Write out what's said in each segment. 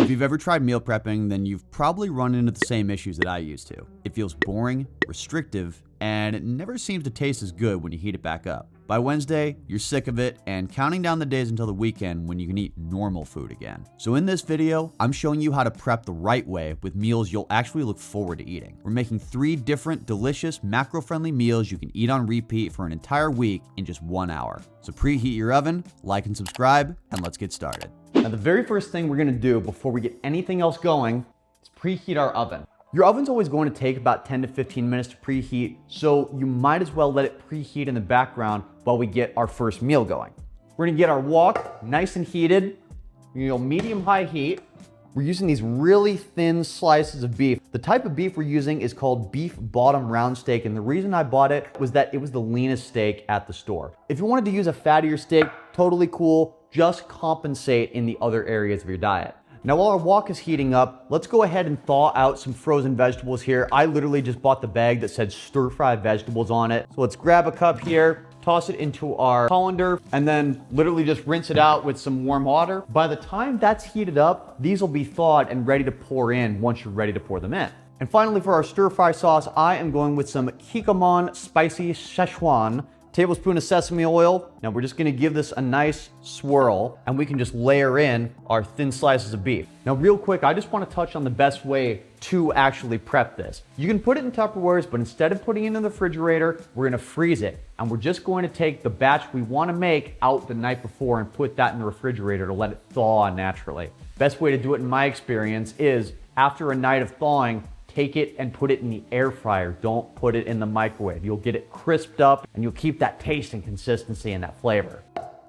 If you've ever tried meal prepping, then you've probably run into the same issues that I used to. It feels boring, restrictive, and it never seems to taste as good when you heat it back up. By Wednesday, you're sick of it and counting down the days until the weekend when you can eat normal food again. So in this video, I'm showing you how to prep the right way with meals you'll actually look forward to eating. We're making 3 different delicious macro-friendly meals you can eat on repeat for an entire week in just 1 hour. So preheat your oven, like and subscribe, and let's get started. Now the very first thing we're gonna do before we get anything else going is preheat our oven. Your oven's always going to take about 10 to 15 minutes to preheat, so you might as well let it preheat in the background while we get our first meal going. We're gonna get our wok nice and heated, medium-high heat. We're using these really thin slices of beef. The type of beef we're using is called beef bottom round steak, and the reason I bought it was that it was the leanest steak at the store. If you wanted to use a fattier steak, totally cool, just compensate in the other areas of your diet. Now while our wok is heating up, let's go ahead and thaw out some frozen vegetables here. I literally just bought the bag that said stir-fry vegetables on it. So let's grab a cup here, toss it into our colander, and then literally just rinse it out with some warm water. By the time that's heated up, these will be thawed and ready to pour in once you're ready to pour them in. And finally, for our stir-fry sauce, I am going with some Kikkoman spicy Szechuan, tablespoon of sesame oil. Now we're just gonna give this a nice swirl and we can just layer in our thin slices of beef. Now real quick, I just wanna touch on the best way to actually prep this. You can put it in Tupperwares, but instead of putting it in the refrigerator, we're gonna freeze it. And we're just going to take the batch we wanna make out the night before and put that in the refrigerator to let it thaw naturally. Best way to do it in my experience is after a night of thawing, take it and put it in the air fryer. Don't put it in the microwave. You'll get it crisped up and you'll keep that taste and consistency and that flavor.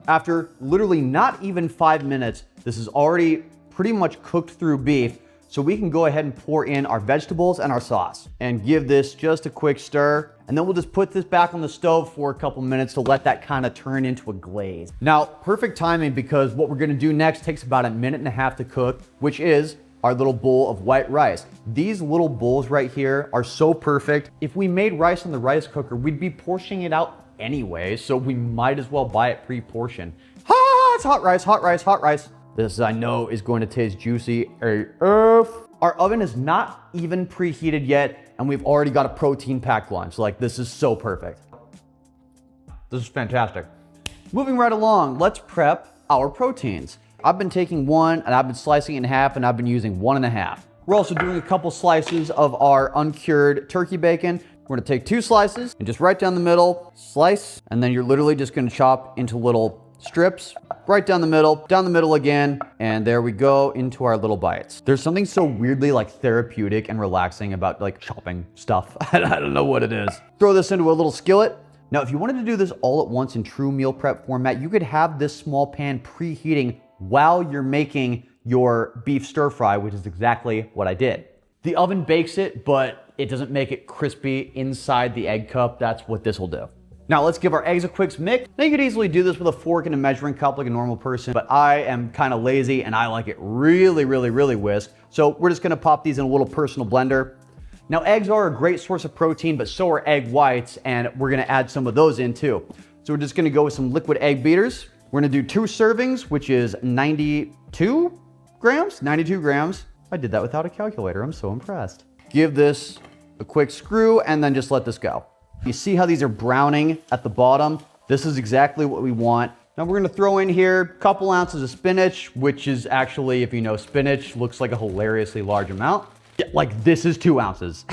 After literally not even 5 minutes, this is already pretty much cooked through beef, so we can go ahead and pour in our vegetables and our sauce and give this just a quick stir. And then we'll just put this back on the stove for a couple minutes to let that kind of turn into a glaze. Now, perfect timing because what we're gonna do next takes about 1.5 minutes to cook, which is our little bowl of white rice. These little bowls right here are so perfect. If we made rice in the rice cooker, we'd be portioning it out anyway, so we might as well buy it pre-portioned. It's hot rice, hot rice, hot rice. This I know is going to taste juicy AF. Our oven is not even preheated yet, and we've already got a protein-packed lunch. Like, this is so perfect. This is fantastic. Moving right along, let's prep our proteins. I've been taking one and I've been slicing it in half and I've been using 1.5. We're also doing a couple slices of our uncured turkey bacon. We're gonna take 2 slices and just right down the middle, slice, and then you're literally just gonna chop into little strips, right down the middle again, and there we go into our little bites. There's something so weirdly like therapeutic and relaxing about like chopping stuff. I don't know what it is. Throw this into a little skillet. Now, if you wanted to do this all at once in true meal prep format, you could have this small pan preheating while you're making your beef stir fry, which is exactly what I did. The oven bakes it, but it doesn't make it crispy inside the egg cup. That's what this will do. Now let's give our eggs a quick mix. Now you could easily do this with a fork and a measuring cup like a normal person, but I am kind of lazy and I like it really, really, really whisked. So we're just gonna pop these in a little personal blender. Now eggs are a great source of protein, but so are egg whites, and we're gonna add some of those in too. So we're just gonna go with some liquid egg beaters. We're gonna do 2 servings, which is 92 grams? 92 grams. I did that without a calculator, I'm so impressed. Give this a quick screw and then just let this go. You see how these are browning at the bottom? This is exactly what we want. Now we're gonna throw in here a couple ounces of spinach, which is actually, if you know spinach, looks like a hilariously large amount. Yeah, like this is 2 ounces.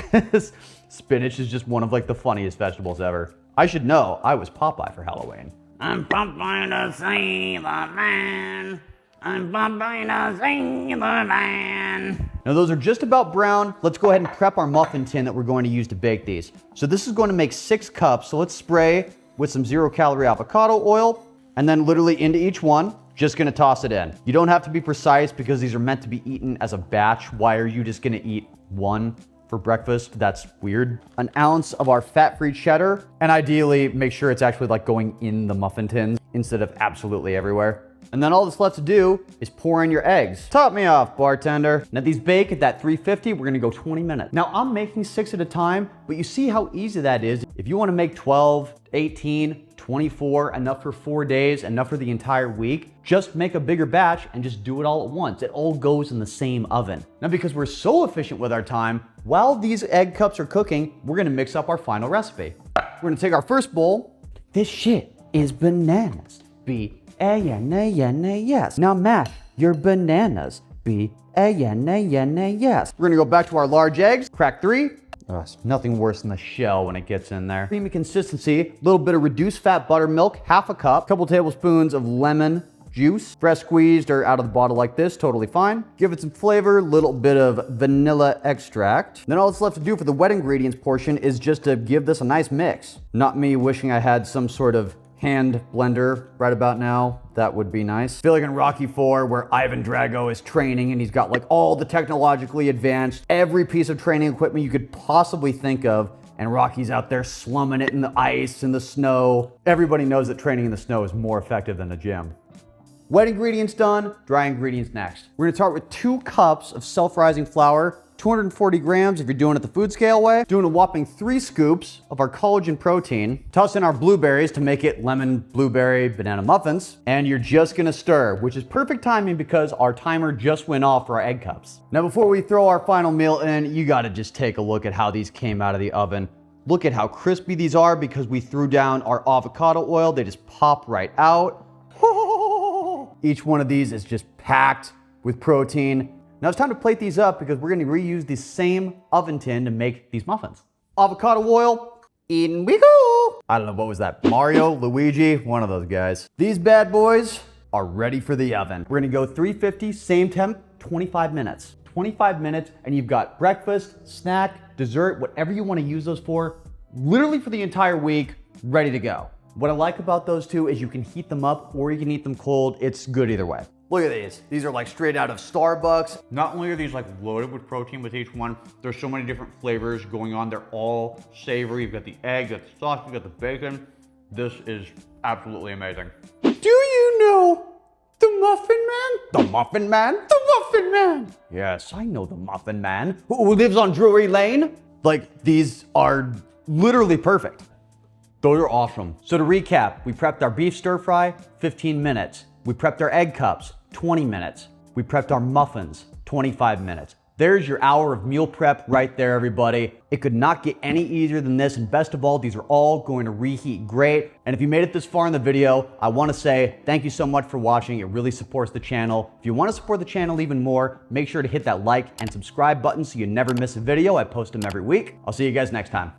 Spinach is just one of like the funniest vegetables ever. I should know, I was Popeye for Halloween. I'm Popeye the Sailor Man. I'm Popeye the Sailor Man. Now those are just about brown. Let's go ahead and prep our muffin tin that we're going to use to bake these. So this is going to make 6 cups. So let's spray with some 0-calorie avocado oil and then literally into each one, just gonna toss it in. You don't have to be precise because these are meant to be eaten as a batch. Why are you just gonna eat one for breakfast? That's weird. 1 ounce of our fat-free cheddar, and ideally make sure it's actually like going in the muffin tins instead of absolutely everywhere. And then all that's left to do is pour in your eggs. Top me off, bartender. Now these bake at that 350, we're gonna go 20 minutes. Now I'm making 6 at a time, but you see how easy that is. If you wanna make 12, 18, 24, enough for 4 days, enough for the entire week, just make a bigger batch and just do it all at once. It all goes in the same oven. Now because we're so efficient with our time, while these egg cups are cooking, we're gonna mix up our final recipe. We're gonna take our first bowl. This shit is bananas. B-A-N-A-N-A-S. Now mash your bananas. B-A-N-A-N-A-S. We're gonna go back to our large eggs, crack 3. Oh, it's nothing worse than the shell when it gets in there. Creamy consistency, a little bit of reduced fat buttermilk, half a cup, couple tablespoons of lemon juice, fresh squeezed or out of the bottle like this, totally fine. Give it some flavor, little bit of vanilla extract. Then all that's left to do for the wet ingredients portion is just to give this a nice mix. Not me wishing I had some sort of hand blender right about now. That would be nice. I feel like in Rocky IV where Ivan Drago is training and he's got like all the technologically advanced, every piece of training equipment you could possibly think of, and Rocky's out there slumming it in the ice and the snow. Everybody knows that training in the snow is more effective than the gym. Wet ingredients done, dry ingredients next. We're gonna start with 2 cups of self-rising flour, 240 grams if you're doing it the food scale way. Doing a whopping 3 scoops of our collagen protein. Toss in our blueberries to make it lemon, blueberry, banana muffins. And you're just gonna stir, which is perfect timing because our timer just went off for our egg cups. Now before we throw our final meal in, you gotta just take a look at how these came out of the oven. Look at how crispy these are because we threw down our avocado oil. They just pop right out. Each one of these is just packed with protein. Now it's time to plate these up because we're gonna reuse the same oven tin to make these muffins. Avocado oil, in we go. I don't know, what was that? Mario, Luigi, one of those guys. These bad boys are ready for the oven. We're gonna go 350, same temp, 25 minutes. 25 minutes and you've got breakfast, snack, dessert, whatever you wanna use those for, literally for the entire week, ready to go. What I like about those two is you can heat them up or you can eat them cold. It's good either way. Look at these. These are like straight out of Starbucks. Not only are these like loaded with protein with each one, there's so many different flavors going on. They're all savory. You've got the egg, you've got the sauce, you've got the bacon. This is absolutely amazing. Do you know the Muffin Man? The Muffin Man? The Muffin Man! Yes, I know the Muffin Man. Who lives on Drury Lane? Like, these are literally perfect. Those are awesome. So to recap, we prepped our beef stir fry, 15 minutes. We prepped our egg cups, 20 minutes. We prepped our muffins, 25 minutes. There's your hour of meal prep right there, everybody. It could not get any easier than this, and best of all, these are all going to reheat great. And if you made it this far in the video, I want to say thank you so much for watching. It really supports the channel. If you want to support the channel even more, make sure to hit that like and subscribe button so you never miss a video. I post them every week. I'll see you guys next time.